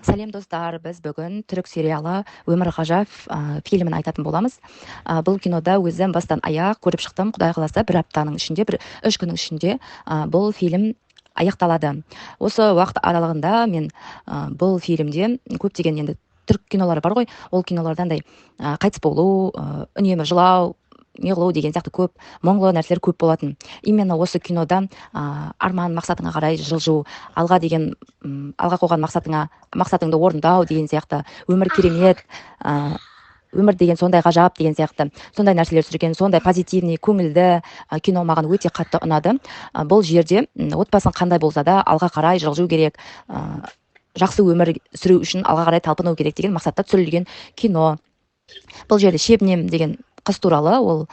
Сәлем достар, біз бүгін түрік сериалы Өмір ғажап фильмін айтатын боламыз. Бұл кинода өзім бастан аяқ көріп шықтым. Құдай қаласа бір аптаның ішінде, бір 3 күннің ішінде бұл фильм аяқталады. Осы уақыт аралығында мен бұл фильмде көптеген енді түрік кинолары бар ғой, ол киноларда андай қайтыс болу, үнемі жылау, не қылу деген сияқты көп мұңлы нәрселер көп болатын. Именно осы кинода арман мақсатыңа қарай жылжу, алға деген алға қойған мақсатыңды орындау деген сияқты, өмір керемет, өмір деген сондай ғажап деген сияқты сондай нәрселер түсірген, сондай позитивный, көңілді кино маған өте қатты ұнады. Бұл жерде отбасың қандай болса да алға қарай жылжу керек, жақсы өмір сүру үшін алға қарай талпыну керек деген мақсатта түсірілген кино. Бұл жерде Шебнем деген қыз туралы, ол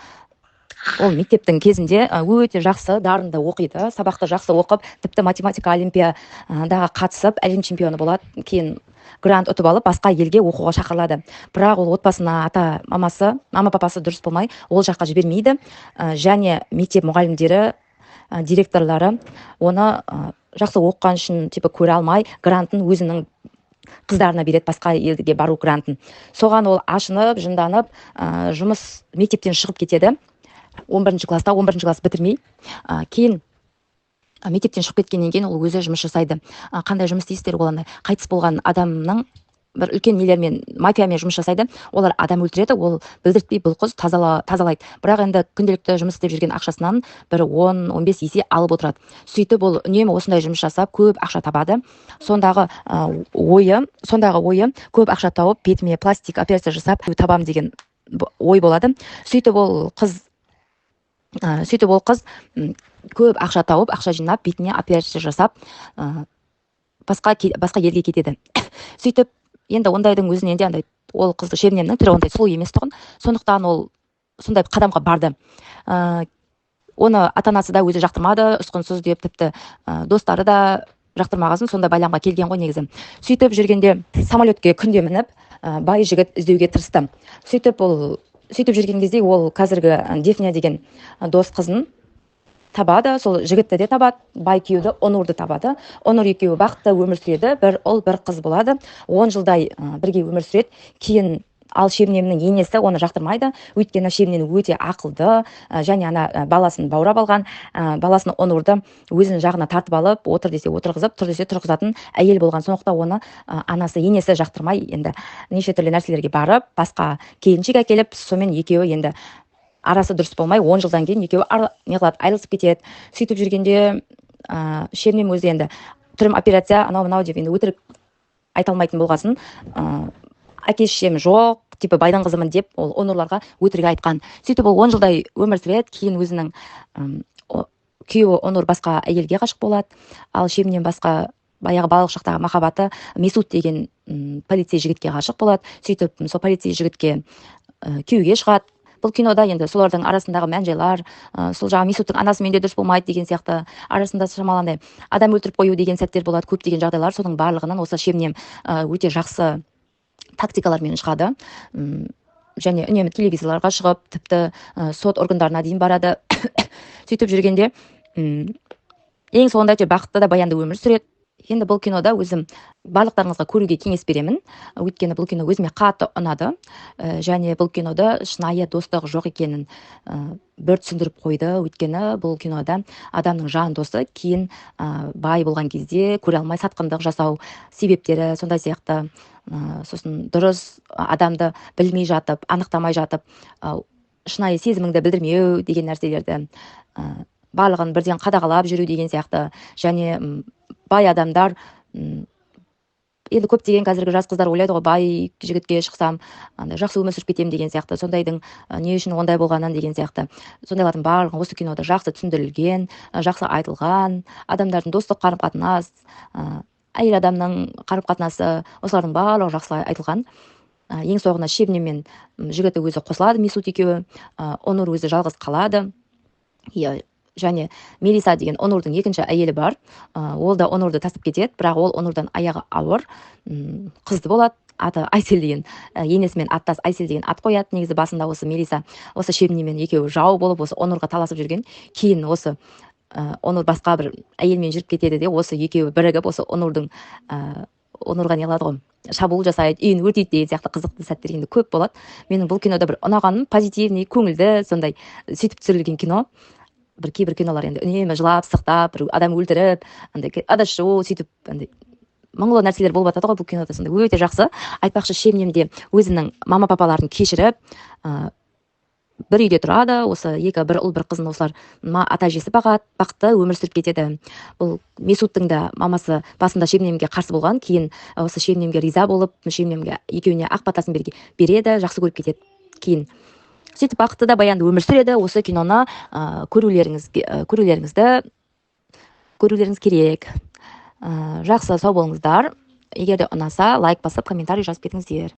мектептің кезінде өте жақсы, дарынды оқиды, сабақты жақсы оқып, тіпті математика олимпиадаға қатысып әлем чемпионы болады. Кейін грант ұтып алып, басқа елге оқуға шақырылады. Бірақ ол отбасына мама папасы дұрыс болмай, ол жаққа жібермейді. Және мектеп мұғалімдері, директорлары оны жақсы оқыған үшін көре алмай, грантын өзінің қыздарына береді, басқа елге бару грантын. Соған ол ашынып, жынданып, мектептен шығып кетеді. 11 класста, 11 класс бітірмей. Кейін мектептен шығып кеткеннен кейін ол өзі жұмыс жасайды. Қандай жұмыс дейсіздер? Ол андай қайтыс болған адамның бір үлкен нелермен, мафиямен жұмыс жасайды. Олар адам өлтіреді, ол білдіртпей бұл қыз тазалайды. Бірақ енді күнделікті жұмыс істеп жүрген ақшасынан бір 10-15 есе алып отырады. Сөйтіп ол үнемі осындай жұмыс жасап көп ақша табады. Сондағы ойы көп ақша тауып, бетіме пластик операция жасап табам деген ой болады. Сөйтіп ол қыз көп ақша тауып, ақша жинап, бетіне операция жасап, басқа елге кетеді. Сөйтіп енді ондайдың өзінен де андай, ол қызды Шебнемнің түрі ондай сұлу емес тұғын. Сондықтан ол сондай қадамға барды. Оны ата-анасы да өзі жақтырмады, ұсқынсыз деп, тіпті достары да жақтырмағасын, сондай байламға келген ғой негізі. Сөйтіп жүргенде самолетке күнде мініп, бай жігіт іздеуге тырысты. Сөйтіп жүрген кезде ол қазіргі Дефня деген дос қызын табады, сол жігітті де табады, бай күйеуді, Онурды табады. Онур екеуі бақытты өмір сүреді, бір ұл, бір қыз болады. 10 жылдай бірге өмір сүреді. Кейін ал Шебнемнің енесі оны жақтырмайды, өйткені Шебнем өте ақылды, және ана баласын баурап алған, баласын Онурды өзінің жағына тартып алып, отыр десе отырғызып, тұр десе тұрғызатын әйел болған. Сондықтан оны енесі жақтырмай, енді неше түрлі нәрселерге барып, басқа келіншек әкеліп, сонымен екеуі енді арасы дұрыс болмай, 10 жылдан кейін екеуі айырылысып кетеді. Сөйтіп жүргенде Шебнем өзі енді түрім операция, анау деп енді өтірік айта алмайтын болғасын, әке-шешем жоқ, байдың қызымын деп, ол Онурларға өтірік айтқан. Сөйтіп ол 10 жылдай өмір сүреді. Кейін өзінің күйеуі Онур басқа әйелге ғашық болады, ал Шебнем басқа баяғы балалық шақтағы махаббаты Месут деген полицей жігітке ғашық болады. Сөйтіп сол полицей жігітке күйеуге шығады. Бұл кинода енді солардың арасындағы мән-жайлар, сол жағы Месуттың анасымен де дұрыс болмайды деген сияқты, арасында шамаландай адам өлтіріп қою деген сәттер болады, көптеген жағдайлар. Соның барлығынан осы Шебнем өте жақсы тактикалармен шығады, және үнемі телевизорларға шығып, тіпті сот органдарына дейін барады. Сөйтіп жүргенде ең соңында бақытты да баянды өмір сүреді. Енді бұл кинода өзім барлықтарыңызға көруге кеңес беремін, өйткені бұл кино өзіме қатты ұнады, және бұл кинода шынайы достық жоқ екенін бір түсіндіріп қойды. Өйткені бұл кинода адамның жан досы кейін бай болған кезде көре алмай сатқындық жасау себептері, сондай сияқты, сосын дұрыс адамды білмей жатып, анықтамай жатып, шынайы сезіміңді білдірмеу деген нәрселерді, барлығын бірден қадағалап жүру деген сияқты. Және бай адамдар, енді көптеген қазіргі жас қыздар ойлайды ғой, бай жігітке шықсам, жақсы өмір сүріп кетемін деген сияқты, сондайдың не үшін ондай болғанын деген сияқты. Сондайлардың барлығы осы кинода жақсы түсіндірілген, жақсы айтылған. Адамдардың достық қарым-қатынас, әйел адамның қарым-қатынасы, осылардың барлығы жақсы айтылған. Ең соңында Шебнем мен жігіті өзі қосылады, Месут екеуі, Онур өзі жалғыз қалады. Және Мелиса деген Онурдың екінші әйелі бар. Ол да Онурды тастап кетеді, бірақ ол Онурдан аяғы ауыр, қызды болады. Аты Айсел деген, енесімен аттас Айсел деген ат қояды. Негізі басында осы Мелиса, осы Шебнеммен екеуі жау болып, осы Онурға таласып жүрген. Кейін осы Онур басқа бір әйелмен жүріп кетеді де, осы екеуі бірігіп, осы Онурдың нұрғани алады ғой, шабуыл жасайды, үйін өртейді деген сияқты қызықты сәттер енді көп болады. Менің бұл кинода бір ұнағаным позитивный, көңілді, сондай сөйтіп түсірілген кино. Бір кейбір кинолар енді үнемі жылап сықтап, бір адам өлтіріп, андай адашу сөйтіп андай мұңлы нәрселер болып жатады ғой бұл кинода. Сондай өте жақсы. Айтпақшы, шебнемде өзінің мама папаларын кешіріп, бір үйде тұрады. Осы бір ұл бір қызын осылар ата әжесі бағады, бақытты өмір сүріп кетеді. Бұл Месуттың да мамасы басында шебнемге қарсы болған, кейін осы шебнемге риза болып, шебнемге екеуіне ақ батасын береді, жақсы көріп кетеді. Кейін сөйтіп бақытты да баянды өмір сүреді. Осы киноны көрулеріңіз керек. Жақсы, сау болыңыздар. Егер де ұнаса, лайк басып, комментарий жазып кетіңіздер.